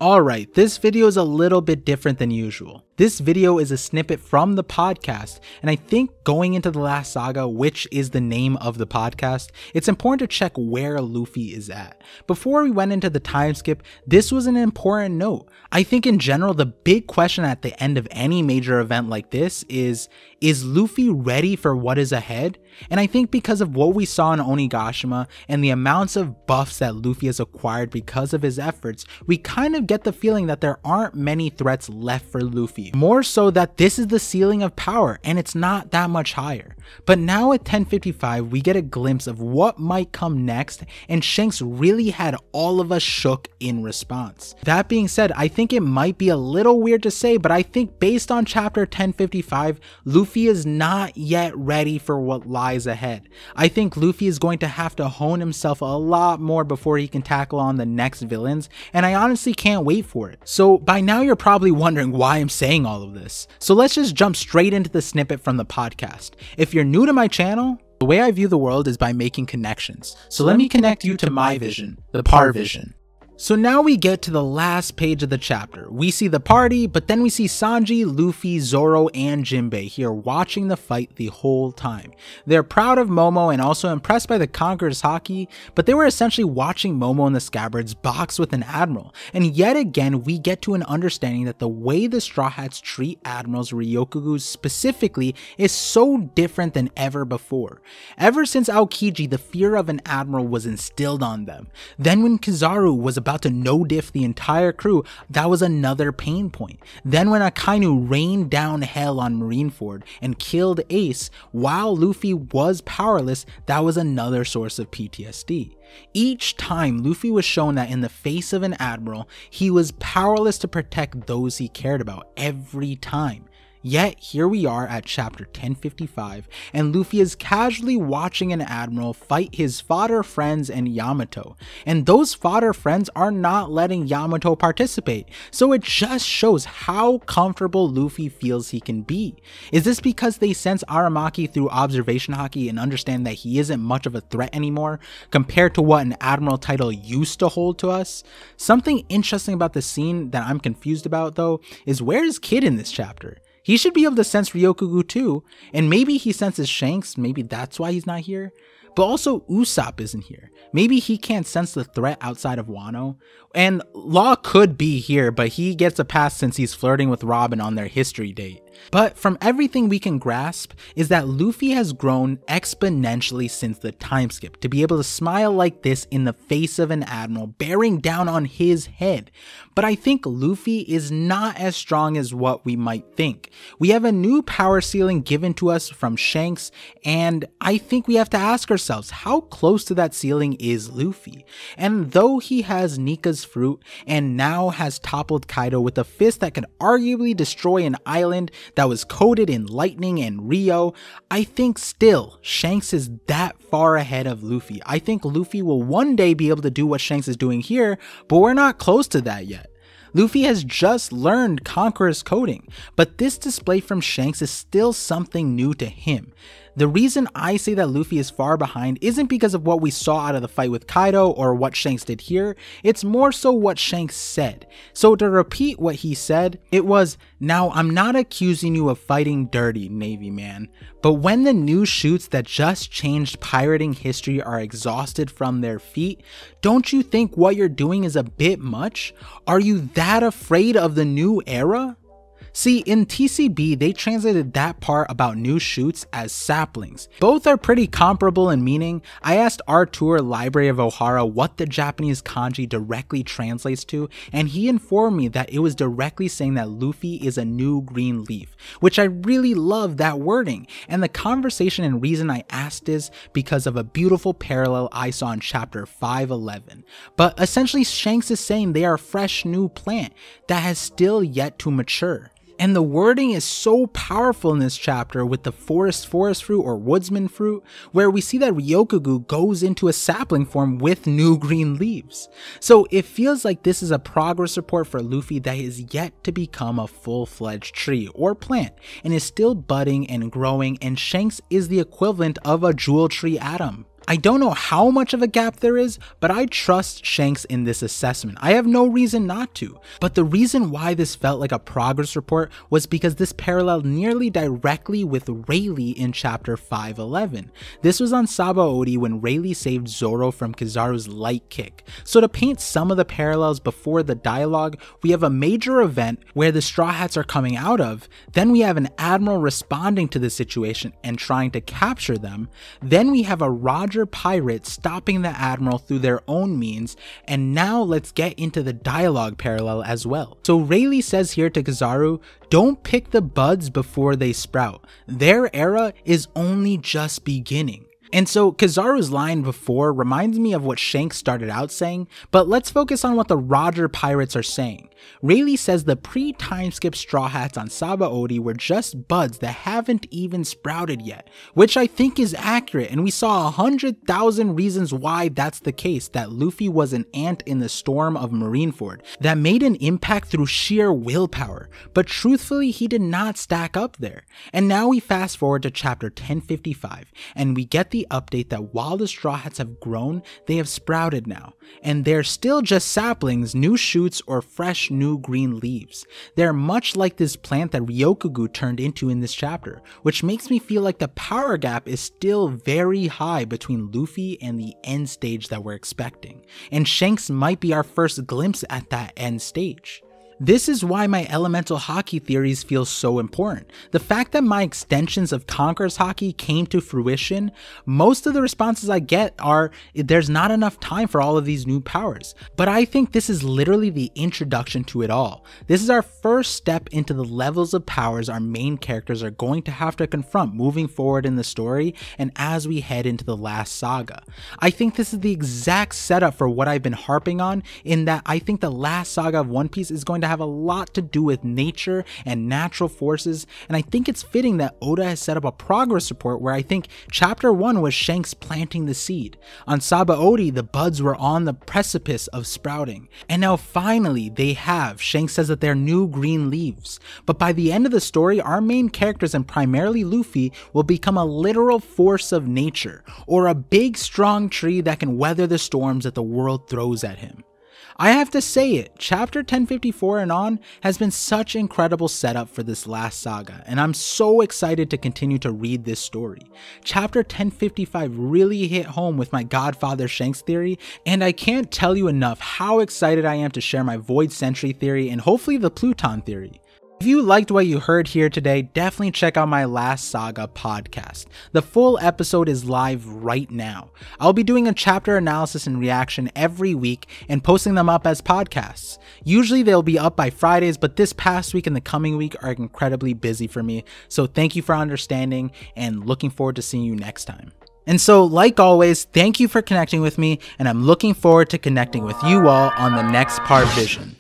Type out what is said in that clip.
Alright, this video is a little bit different than usual. This video is a snippet from the podcast, and I think going into the last saga, which is the name of the podcast, it's important to check where Luffy is at. Before we went into the time skip, this was an important note. I think in general, the big question at the end of any major event like this is Luffy ready for what is ahead? And I think because of what we saw in Onigashima and the amounts of buffs that Luffy has acquired because of his efforts, we kind of get the feeling that there aren't many threats left for Luffy. More so that this is the ceiling of power and it's not that much higher. But now at 10:55 we get a glimpse of what might come next, and Shanks really had all of us shook in response. That being said, I think it might be a little weird to say, but I think based on chapter 1055, Luffy is not yet ready for what lies ahead. I think Luffy is going to have to hone himself a lot more before he can tackle on the next villains, and I honestly can't wait for it. So by now you're probably wondering why I'm saying all of this. So let's just jump straight into the snippet from the podcast. If you're new to my channel, the way I view the world is by making connections. So let me connect you to my vision, the Par Vision. So now we get to the last page of the chapter. We see the party, but then we see Sanji, Luffy, Zoro, and Jinbei here watching the fight the whole time. They're proud of Momo and also impressed by the Conqueror's haki, but they were essentially watching Momo and the Scabbards box with an admiral. And yet again, we get to an understanding that the way the Straw Hats treat admirals, Ryokugus specifically, is so different than ever before. Ever since Aokiji, the fear of an admiral was instilled on them. Then when Kizaru was about to no-diff the entire crew, that was another pain point. Then when Akainu rained down hell on Marineford and killed Ace, while Luffy was powerless, that was another source of PTSD. Each time, Luffy was shown that in the face of an admiral, he was powerless to protect those he cared about every time. Yet here we are at chapter 1055, and Luffy is casually watching an admiral fight his fodder friends and Yamato, and those fodder friends are not letting Yamato participate, so it just shows how comfortable Luffy feels he can be. Is this because they sense Aramaki through observation haki and understand that he isn't much of a threat anymore compared to what an admiral title used to hold to us? Something interesting about the scene that I'm confused about though is where is Kid in this chapter? He should be able to sense Ryokugu too, and maybe he senses Shanks, maybe that's why he's not here. But also Usopp isn't here. Maybe he can't sense the threat outside of Wano. And Law could be here, but he gets a pass since he's flirting with Robin on their history date. But from everything we can grasp is that Luffy has grown exponentially since the time skip to be able to smile like this in the face of an admiral bearing down on his head. But I think Luffy is not as strong as what we might think. We have a new power ceiling given to us from Shanks, and I think we have to ask ourselves, how close to that ceiling is Luffy? And though he has Nika's fruit and now has toppled Kaido with a fist that could arguably destroy an island that was coated in lightning and Rio, I think still Shanks is that far ahead of Luffy. I think Luffy will one day be able to do what Shanks is doing here, but we're not close to that yet. Luffy has just learned Conqueror's coding, but this display from Shanks is still something new to him. The reason I say that Luffy is far behind isn't because of what we saw out of the fight with Kaido or what Shanks did here, it's more so what Shanks said. So to repeat what he said, it was, "Now I'm not accusing you of fighting dirty, Navy man, but when the new shoots that just changed pirating history are exhausted from their feet, don't you think what you're doing is a bit much? Are you that afraid of the new era?" See, in TCB, they translated that part about new shoots as saplings. Both are pretty comparable in meaning. I asked Artur, Library of Ohara, what the Japanese kanji directly translates to, and he informed me that it was directly saying that Luffy is a new green leaf, which I really love that wording. And the conversation and reason I asked is because of a beautiful parallel I saw in chapter 511. But essentially, Shanks is saying they are a fresh new plant that has still yet to mature. And the wording is so powerful in this chapter with the forest fruit or woodsman fruit, where we see that Ryokugu goes into a sapling form with new green leaves. So it feels like this is a progress report for Luffy that is yet to become a full-fledged tree or plant and is still budding and growing, and Shanks is the equivalent of a jewel tree atom. I don't know how much of a gap there is, but I trust Shanks in this assessment. I have no reason not to. But the reason why this felt like a progress report was because this paralleled nearly directly with Rayleigh in chapter 511. This was on Sabaody when Rayleigh saved Zoro from Kizaru's light kick. So to paint some of the parallels before the dialogue, we have a major event where the Straw Hats are coming out of, then we have an admiral responding to the situation and trying to capture them, then we have a Roger pirate stopping the admiral through their own means, and now let's get into the dialogue parallel as well. So Rayleigh says here to Kizaru, don't pick the buds before they sprout. Their era is only just beginning. And so Kizaru's line before reminds me of what Shanks started out saying, but let's focus on what the Roger pirates are saying. Rayleigh says the pre-time skip Straw Hats on Sabaody were just buds that haven't even sprouted yet, which I think is accurate, and we saw 100,000 reasons why that's the case, that Luffy was an ant in the storm of Marineford that made an impact through sheer willpower, but truthfully he did not stack up there. And now we fast forward to chapter 1055, and we get the update that while the Straw Hats have grown, they have sprouted now, and they're still just saplings, new shoots, or fresh new green leaves. They're much like this plant that Ryokugu turned into in this chapter, which makes me feel like the power gap is still very high between Luffy and the end stage that we're expecting, and Shanks might be our first glimpse at that end stage. This is why my elemental haki theories feel so important. The fact that my extensions of Conqueror's haki came to fruition, most of the responses I get are, there's not enough time for all of these new powers. But I think this is literally the introduction to it all. This is our first step into the levels of powers our main characters are going to have to confront moving forward in the story and as we head into the last saga. I think this is the exact setup for what I've been harping on, in that I think the last saga of One Piece is going to have a lot to do with nature and natural forces, and I think it's fitting that Oda has set up a progress report where I think chapter 1 was Shanks planting the seed. On Sabaody, the buds were on the precipice of sprouting, and now finally they have. Shanks says that they're new green leaves, but by the end of the story, our main characters and primarily Luffy will become a literal force of nature, or a big strong tree that can weather the storms that the world throws at him. I have to say it, chapter 1054 and on has been such incredible setup for this last saga, and I'm so excited to continue to read this story. Chapter 1055 really hit home with my Godfather Shanks theory, and I can't tell you enough how excited I am to share my Void Century theory and hopefully the Pluton theory. If you liked what you heard here today, definitely check out my Last Saga podcast. The full episode is live right now. I'll be doing a chapter analysis and reaction every week and posting them up as podcasts. Usually they'll be up by Fridays, but this past week and the coming week are incredibly busy for me. So thank you for understanding and looking forward to seeing you next time. And so, like always, thank you for connecting with me, and I'm looking forward to connecting with you all on the next Part Vision.